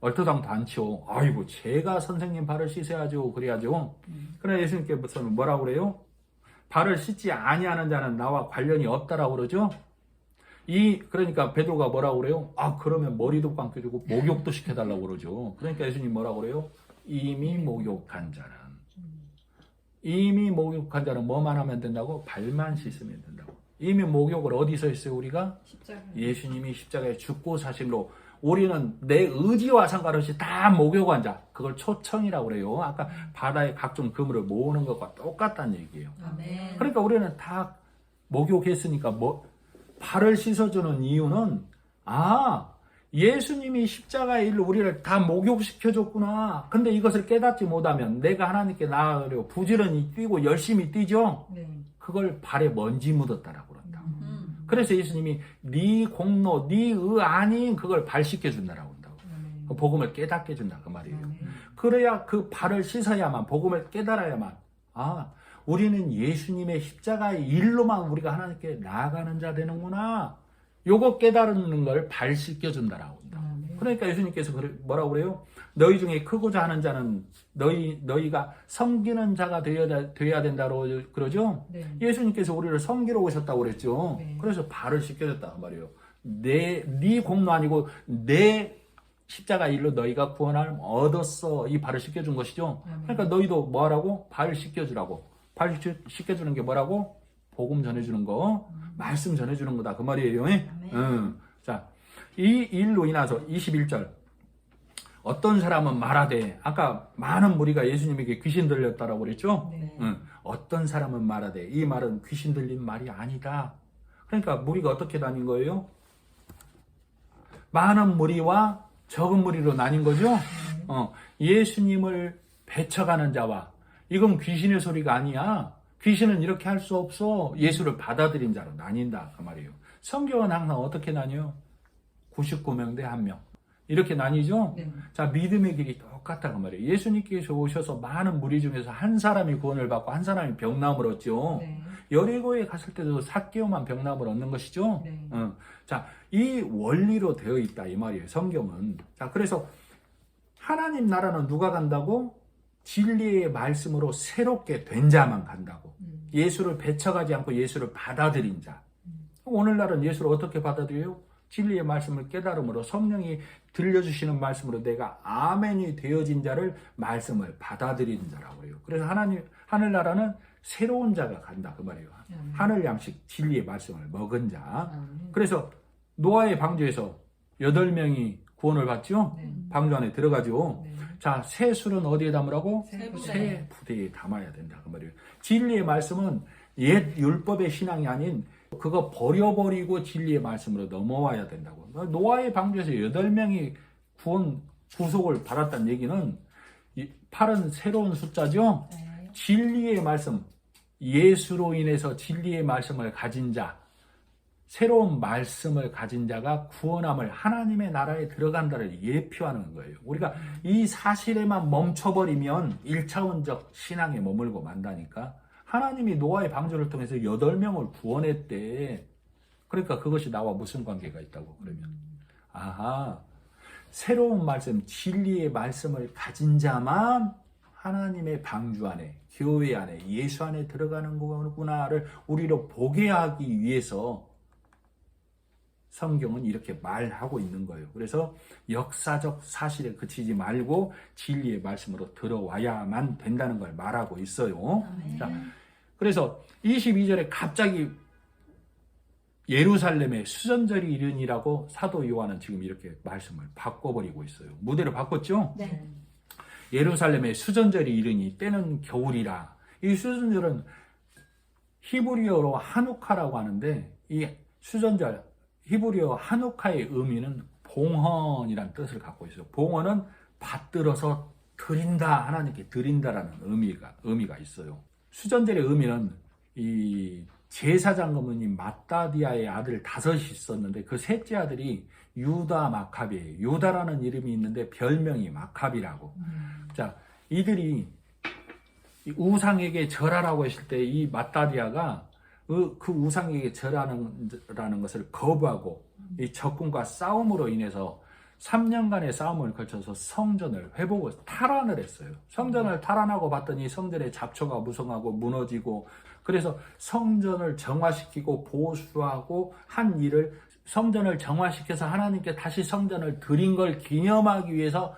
얼토당토 않죠. 아이고 제가 선생님 발을 씻어야죠. 그래야죠. 그러나 예수님께서는 뭐라고 그래요? 발을 씻지 아니하는 자는 나와 관련이 없다라고 그러죠. 그러니까 베드로가 뭐라고 그래요? 그러면 머리도 감겨주고 목욕도 시켜달라고 그러죠. 그러니까 예수님 뭐라고 그래요? 이미 목욕한 자는 뭐만 하면 된다고? 발만 씻으면 된다고. 이미 목욕을 어디서 했어요 우리가? 십자가. 예수님이 십자가에 죽고 사심으로 우리는 내 의지와 상관없이 다 목욕한 자, 그걸 초청이라고 그래요. 아까 바다에 각종 그물을 모으는 것과 똑같다는 얘기예요. 아멘. 그러니까 우리는 다 목욕했으니까 발을 씻어주는 이유는 예수님이 십자가의 일로 우리를 다 목욕시켜줬구나. 근데 이것을 깨닫지 못하면 내가 하나님께 나아가려고 부지런히 뛰고 열심히 뛰죠. 네. 그걸 발에 먼지 묻었다라고 그런다고. 그래서 예수님이 네 공로, 네 의 아닌 그걸 발 씻겨준다라고 한다고. 그 복음을 깨닫게 해준다 그 말이에요. 그래야 그 발을 씻어야만, 복음을 깨달아야만, 아, 우리는 예수님의 십자가의 일로만 우리가 하나님께 나아가는 자 되는구나. 요거 깨달는 걸 발 씻겨준다라고 한다. 그러니까 예수님께서 뭐라고 그래요? 너희 중에 크고자 하는 자는 너희가 섬기는 자가 되어야 된다고 그러죠? 네. 예수님께서 우리를 섬기러 오셨다고 그랬죠? 네. 그래서 발을 씻겨줬다 그 말이에요. 네 공로 아니고 내 십자가 일로 너희가 구원을 얻었어. 이 발을 씻겨준 것이죠. 그러니까 너희도 뭐 하라고? 발 씻겨주라고. 발 씻겨주는 게 뭐라고? 복음 전해주는 거, 말씀 전해주는 거다 그 말이에요. 자, 이 일로 인해서 21절 어떤 사람은 말하되, 아까 많은 무리가 예수님에게 귀신 들렸다라고 그랬죠? 네. 어떤 사람은 말하되, 이 말은 귀신 들린 말이 아니다. 그러니까 무리가 어떻게 나뉜 거예요? 많은 무리와 적은 무리로 나뉜 거죠? 예수님을 배척하는 자와, 이건 귀신의 소리가 아니야. 귀신은 이렇게 할 수 없어. 예수를 받아들인 자로 나뉜다 그 말이에요. 성경은 항상 어떻게 나뉘어요? 99명 대 1명. 이렇게 나뉘죠? 네. 자, 믿음의 길이 똑같다 그 말이에요. 예수님께서 오셔서 많은 무리 중에서 한 사람이 구원을 받고 한 사람이 병남을 얻죠. 네. 여리고에 갔을 때도 삭개오만 병남을 얻는 것이죠. 네. 자, 이 원리로 되어 있다 이 말이에요. 성경은. 자, 그래서 하나님 나라는 누가 간다고? 진리의 말씀으로 새롭게 된 자만 간다고. 예수를 배척하지 않고 예수를 받아들인 자. 오늘날은 예수를 어떻게 받아들여요? 진리의 말씀을 깨달음으로, 성령이 들려주시는 말씀으로 내가 아멘이 되어진 자를 말씀을 받아들이는 자라고 해요. 그래서 하늘나라는 새로운 자가 간다 그 말이에요. 하늘 양식 진리의 말씀을 먹은 자. 그래서 노아의 방주에서 8명이 구원을 받죠. 방주 안에 들어가죠. 자, 새 술은 어디에 담으라고? 새 부대에 담아야 된다 그 말이에요. 진리의 말씀은 옛 율법의 신앙이 아닌 그거 버려버리고 진리의 말씀으로 넘어와야 된다고. 노아의 방주에서 8명이 구속을 받았다는 얘기는 8은 새로운 숫자죠. 진리의 말씀, 예수로 인해서 진리의 말씀을 가진 자, 새로운 말씀을 가진 자가 구원함을, 하나님의 나라에 들어간다를 예표하는 거예요. 우리가 이 사실에만 멈춰버리면 1차원적 신앙에 머물고 만다니까. 하나님이 노아의 방주를 통해서 8명을 구원했대. 그러니까 그것이 나와 무슨 관계가 있다고 그러면. 아하, 새로운 말씀, 진리의 말씀을 가진 자만 하나님의 방주 안에, 교회 안에, 예수 안에 들어가는 거구나를 우리로 보게 하기 위해서 성경은 이렇게 말하고 있는 거예요. 그래서 역사적 사실에 그치지 말고 진리의 말씀으로 들어와야만 된다는 걸 말하고 있어요. 자, 그래서 22절에 갑자기 예루살렘의 수전절이 이르니라고 사도 요한은 지금 이렇게 말씀을 바꿔버리고 있어요. 무대를 바꿨죠? 네. 예루살렘의 수전절이 이르니 때는 겨울이라. 이 수전절은 히브리어로 하누카라고 하는데, 이 수전절 히브리어 하누카의 의미는 봉헌이라는 뜻을 갖고 있어요. 봉헌은 받들어서 드린다, 하나님께 드린다라는 의미가 있어요. 수전절의 의미는 이 제사장 어머니 마따디아의 아들 5이 있었는데 그 셋째 아들이 유다 마카비예요. 유다라는 이름이 있는데 별명이 마카비라고. 자, 이들이 우상에게 절하라고 했을 때 이 마따디아가 그 우상에게 절하는 것을 거부하고 이 적군과 싸움으로 인해서 3년간의 싸움을 거쳐서 성전을 회복을 탈환을 했어요. 성전을 탈환하고 봤더니 성전의 잡초가 무성하고 무너지고, 그래서 성전을 정화시키고 보수하고 한 일을, 성전을 정화시켜서 하나님께 다시 성전을 드린 걸 기념하기 위해서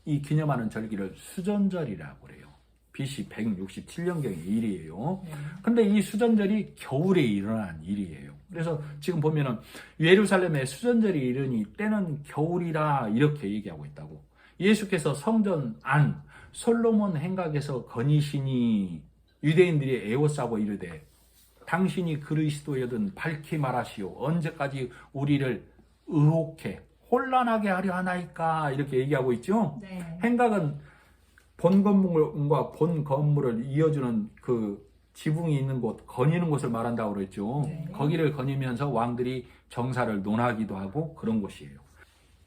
이 기념하는 절기를 수전절이라고 그래요. BC 167년경의 일이에요. 근데 이 수전절이 겨울에 일어난 일이에요. 그래서 지금 보면은 예루살렘의 수전절이 이르니 때는 겨울이라 이렇게 얘기하고 있다고. 예수께서 성전 안 솔로몬 행각에서 거니시니 유대인들이 애워싸고 이르되 당신이 그리스도여든 밝히 말하시오. 언제까지 우리를 의혹해 혼란하게 하려 하나이까 이렇게 얘기하고 있죠. 네. 행각은 본 건물과 본 건물을 이어주는 그 지붕이 있는 곳, 거니는 곳을 말한다고 그랬죠. 네. 거기를 거니면서 왕들이 정사를 논하기도 하고 그런 곳이에요.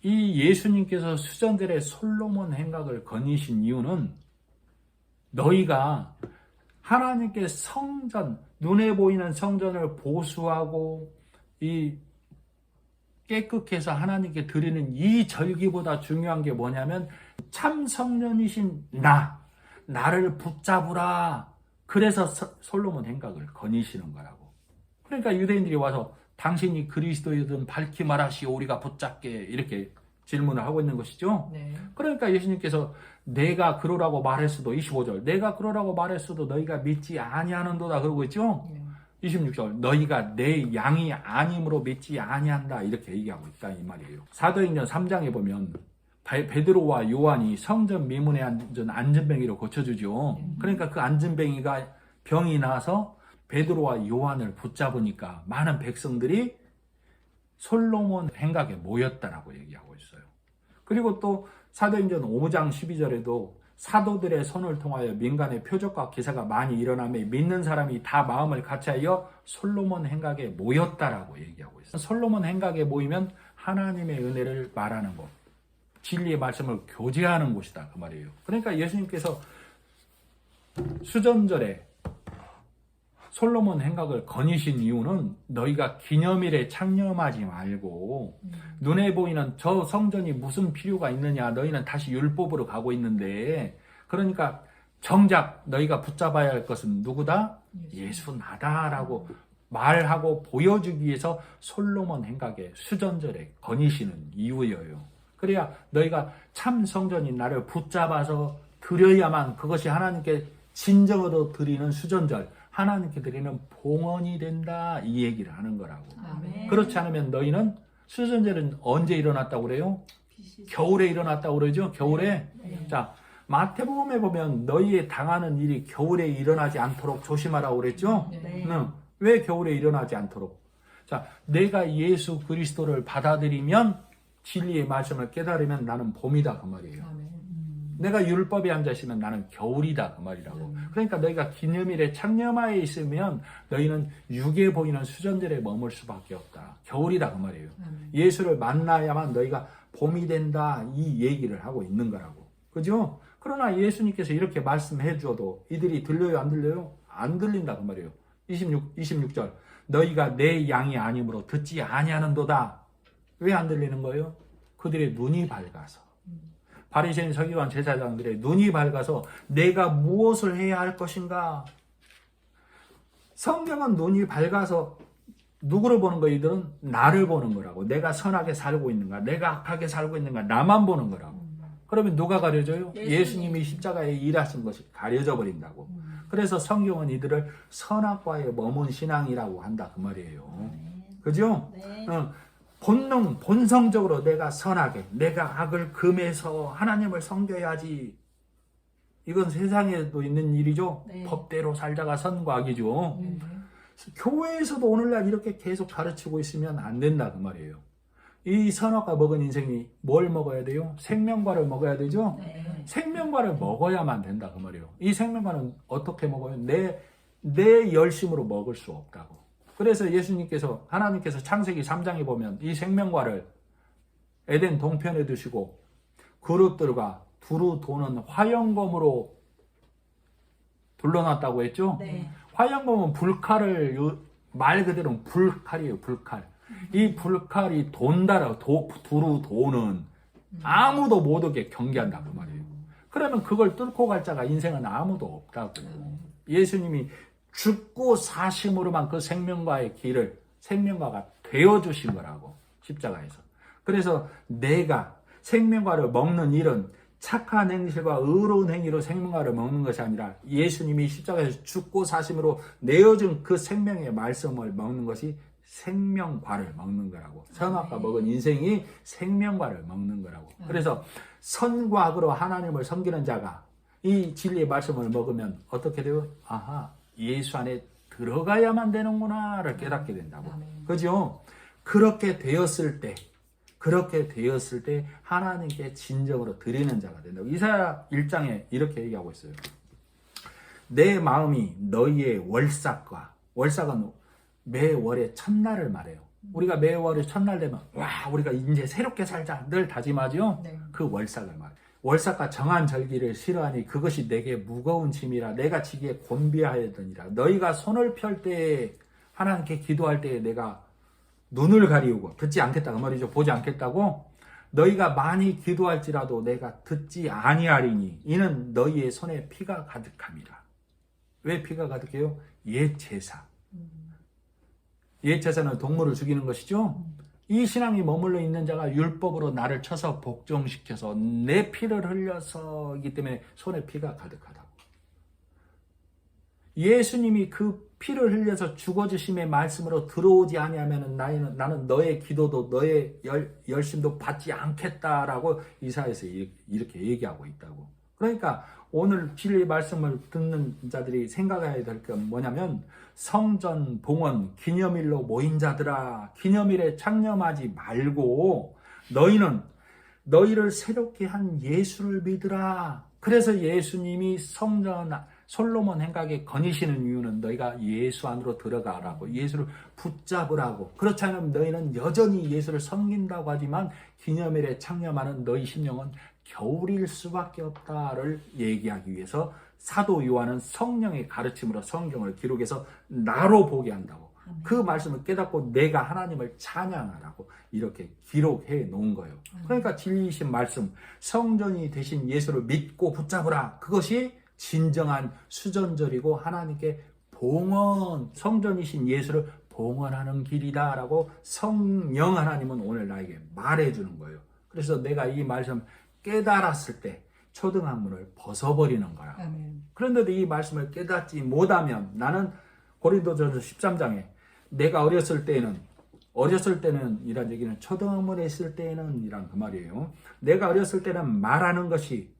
이 예수님께서 수전들의 솔로몬 행각을 거니신 이유는 너희가 하나님께 성전, 눈에 보이는 성전을 보수하고 이 깨끗해서 하나님께 드리는 이 절기보다 중요한 게 뭐냐면 참 성전이신 나를 붙잡으라. 그래서 솔로몬 행각을 거니시는 거라고. 그러니까 유대인들이 와서 당신이 그리스도이든 밝히 말하시오 우리가 붙잡게 이렇게 질문을 하고 있는 것이죠. 네. 그러니까 예수님께서 내가 그러라고 말했어도 25절 내가 그러라고 말했어도 너희가 믿지 아니하는도다 그러고 있죠. 네. 26절 너희가 내 양이 아님으로 믿지 아니한다 이렇게 얘기하고 있다 이 말이에요. 사도행전 3장에 보면 베드로와 요한이 성전 미문에 앉은 안전뱅이로 고쳐주죠. 그러니까 그 안전뱅이가 병이 나서 베드로와 요한을 붙잡으니까 많은 백성들이 솔로몬 행각에 모였다라고 얘기하고 있어요. 그리고 또 사도행전 5장 12절에도 사도들의 손을 통하여 민간의 표적과 기사가 많이 일어나며 믿는 사람이 다 마음을 같이하여 솔로몬 행각에 모였다라고 얘기하고 있어요. 솔로몬 행각에 모이면 하나님의 은혜를 말하는 것, 진리의 말씀을 교제하는 곳이다 그 말이에요. 그러니까 예수님께서 수전절에 솔로몬 행각을 거니신 이유는 너희가 기념일에 창념하지 말고 눈에 보이는 저 성전이 무슨 필요가 있느냐, 너희는 다시 율법으로 가고 있는데, 그러니까 정작 너희가 붙잡아야 할 것은 누구다? 예수 나다라고 말하고 보여주기 위해서 솔로몬 행각에 수전절에 거니시는 이유예요. 그래야 너희가 참 성전인 나를 붙잡아서 드려야만 그것이 하나님께 진정으로 드리는 수전절, 하나님께 드리는 봉헌이 된다 이 얘기를 하는 거라고. 아멘. 그렇지 않으면 너희는 수전절은 언제 일어났다고 그래요? 겨울에 일어났다고 그러죠. 겨울에. 네. 자, 마태복음에 보면 너희의 당하는 일이 겨울에 일어나지 않도록 조심하라고 그랬죠. 네. 왜 겨울에 일어나지 않도록? 자, 내가 예수 그리스도를 받아들이면 진리의 말씀을 깨달으면 나는 봄이다 그 말이에요. 아멘. 내가 율법에 앉아 있으면 나는 겨울이다 그 말이라고. 그러니까 너희가 기념일에 창념하에 있으면 너희는 육에 보이는 수전절에 머물 수밖에 없다. 겨울이다 그 말이에요. 예수를 만나야만 너희가 봄이 된다 이 얘기를 하고 있는 거라고. 그죠? 그러나 예수님께서 이렇게 말씀해 줘도 이들이 들려요 안 들려요? 안 들린다 그 말이에요. 26절 너희가 내 양이 아니므로 듣지 아니하는도다. 왜 안 들리는 거예요? 그들의 눈이 밝아서. 바리새인 서기관 제사장들의 눈이 밝아서 내가 무엇을 해야 할 것인가? 성경은 눈이 밝아서 누구를 보는 거예요? 이들은 나를 보는 거라고. 내가 선하게 살고 있는가? 내가 악하게 살고 있는가? 나만 보는 거라고. 그러면 누가 가려져요? 예수님이 십자가에 일하신 것이 가려져 버린다고. 그래서 성경은 이들을 선악과에 머문 신앙이라고 한다 그 말이에요. 그죠? 네. 본성적으로 내가 선하게, 내가 악을 금해서 하나님을 섬겨야지. 이건 세상에도 있는 일이죠. 네. 법대로 살다가 선과 악이죠. 네. 교회에서도 오늘날 이렇게 계속 가르치고 있으면 안 된다 그 말이에요. 이 선악과 먹은 인생이 뭘 먹어야 돼요? 생명과를 먹어야 되죠. 네. 생명과를 먹어야만 된다 그 말이에요. 이 생명과는 어떻게 먹어요? 내 열심으로 먹을 수 없다고. 그래서 예수님께서, 하나님께서 창세기 3장에 보면 이 생명과를 에덴 동편에 두시고 그릇들과 두루 도는 화영검으로 둘러놨다고 했죠. 네. 화영검은 불칼을, 말 그대로 불칼이에요. 불칼. 이 불칼이 두루 도는 아무도 못 오게 경계한다 그 말이에요. 그러면 그걸 뚫고 갈 자가 인생은 아무도 없다고. 예수님이 죽고 사심으로만 그 생명과의 길을, 생명과가 되어주신 거라고, 십자가에서. 그래서 내가 생명과를 먹는 일은 착한 행실과 의로운 행위로 생명과를 먹는 것이 아니라 예수님이 십자가에서 죽고 사심으로 내어준 그 생명의 말씀을 먹는 것이 생명과를 먹는 거라고. 선악과 먹은 인생이 생명과를 먹는 거라고. 그래서 선과 악으로 하나님을 섬기는 자가 이 진리의 말씀을 먹으면 어떻게 돼요? 아하, 예수 안에 들어가야만 되는구나를 깨닫게 된다고. 그죠? 그렇게 되었을 때 그렇게 되었을 때 하나님께 진정으로 드리는 자가 된다고. 이사야 1장에 이렇게 얘기하고 있어요. 내 마음이 너희의 월삭은 매월의 첫날을 말해요. 우리가 매월의 첫날 되면 와 우리가 이제 새롭게 살자 늘 다짐하죠. 네. 그 월삭을 말해요. 월삭과 정한 절기를 싫어하니 그것이 내게 무거운 짐이라 내가 지기에 곤비하였더니라. 너희가 손을 펼 때 하나님께 기도할 때 내가 눈을 가리우고 듣지 않겠다 그 말이죠. 보지 않겠다고. 너희가 많이 기도할지라도 내가 듣지 아니하리니 이는 너희의 손에 피가 가득함이라. 왜 피가 가득해요? 옛 제사. 옛 제사는 동물을 죽이는 것이죠. 이 신앙이 머물러 있는 자가 율법으로 나를 쳐서 복종시켜서 내 피를 흘려서이기 때문에 손에 피가 가득하다고. 예수님이 그 피를 흘려서 죽어주심의 말씀으로 들어오지 아니하면 나는 너의 기도도 너의 열심도 받지 않겠다라고 이사야에서 이렇게 얘기하고 있다고. 그러니까 오늘 진리의 말씀을 듣는 자들이 생각해야 될 건 뭐냐면 성전, 봉헌, 기념일로 모인 자들아 기념일에 창념하지 말고 너희를 새롭게 한 예수를 믿으라. 그래서 예수님이 성전 솔로몬 행각에 거니시는 이유는 너희가 예수 안으로 들어가라고 예수를 붙잡으라고. 그렇지 않으면 너희는 여전히 예수를 섬긴다고 하지만 기념일에 창념하는 너희 심령은 겨울일 수밖에 없다를 얘기하기 위해서 사도 요한은 성령의 가르침으로 성경을 기록해서 나로 보게 한다고. 그 말씀을 깨닫고 내가 하나님을 찬양하라고 이렇게 기록해 놓은 거예요. 그러니까 진리이신 말씀 성전이 되신 예수를 믿고 붙잡으라. 그것이 진정한 수전절이고 하나님께 봉헌 성전이신 예수를 봉헌하는 길이다라고 성령 하나님은 오늘 나에게 말해주는 거예요. 그래서 내가 이 말씀 깨달았을 때 초등학문을 벗어버리는 거야. 아멘. 그런데도 이 말씀을 깨닫지 못하면 나는 고린도전서 13장에 내가 어렸을 때는 이란 얘기는 초등학문에 있을 때는 이란 그 말이에요. 내가 어렸을 때는 말하는 것이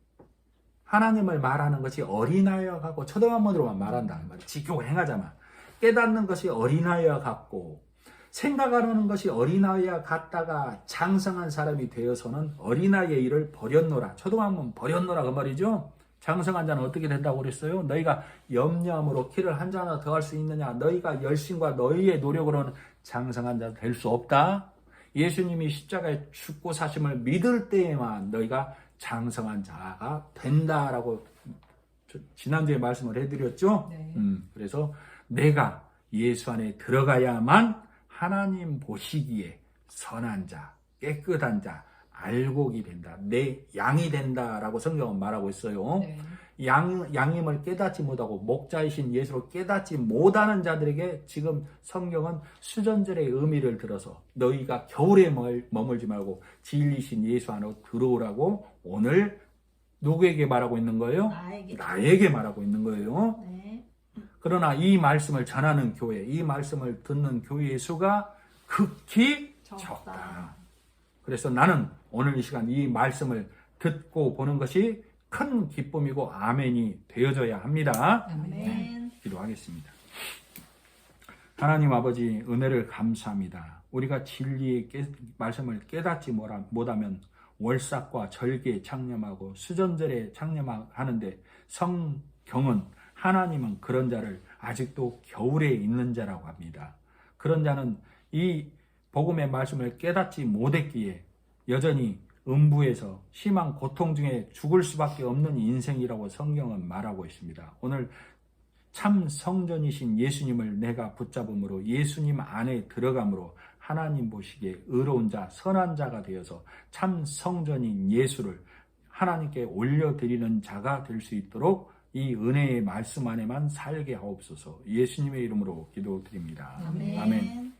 하나님을 말하는 것이 어린아이와 같고 초등학문으로만 말한다는 말이에요. 지키고 행하자만 깨닫는 것이 어린아이와 같고 생각하는 것이 어린아이와 같다가 장성한 사람이 되어서는 어린아이의 일을 버렸노라. 초등학문 버렸노라 그 말이죠. 장성한 자는 어떻게 된다고 그랬어요? 너희가 염려함으로 키를 한 자나 더 할 수 있느냐? 너희가 열심과 너희의 노력으로는 장성한 자 될 수 없다. 예수님이 십자가에 죽고 사심을 믿을 때에만 너희가 장성한 자가 된다라고 지난주에 말씀을 해드렸죠. 네. 그래서 내가 예수 안에 들어가야만 하나님 보시기에 선한 자, 깨끗한 자, 알곡이 된다. 내 양이 된다라고 성경은 말하고 있어요. 네. 양임을 깨닫지 못하고 목자이신 예수를 깨닫지 못하는 자들에게 지금 성경은 수전절의 의미를 들어서 너희가 겨울에 머물지 말고 진리신 예수 안으로 들어오라고 오늘 누구에게 말하고 있는 거예요? 나에게 말하고 있는 거예요. 네. 그러나 이 말씀을 전하는 교회, 이 말씀을 듣는 교회의 수가 극히 적다. 그래서 나는 오늘 이 시간 이 말씀을 듣고 보는 것이 큰 기쁨이고 아멘이 되어져야 합니다. 아멘. 기도하겠습니다. 하나님 아버지 은혜를 감사합니다. 우리가 진리의 말씀을 깨닫지 못하면 월삭과 절기에 창념하고 수전절에 창념하는데 성경은 하나님은 그런 자를 아직도 겨울에 있는 자라고 합니다. 그런 자는 이 복음의 말씀을 깨닫지 못했기에 여전히 음부에서 심한 고통 중에 죽을 수밖에 없는 인생이라고 성경은 말하고 있습니다. 오늘 참 성전이신 예수님을 내가 붙잡음으로 예수님 안에 들어감으로 하나님 보시기에 의로운 자, 선한 자가 되어서 참 성전인 예수를 하나님께 올려드리는 자가 될 수 있도록 이 은혜의 말씀 안에만 살게 하옵소서. 예수님의 이름으로 기도드립니다. 아멘. 아멘.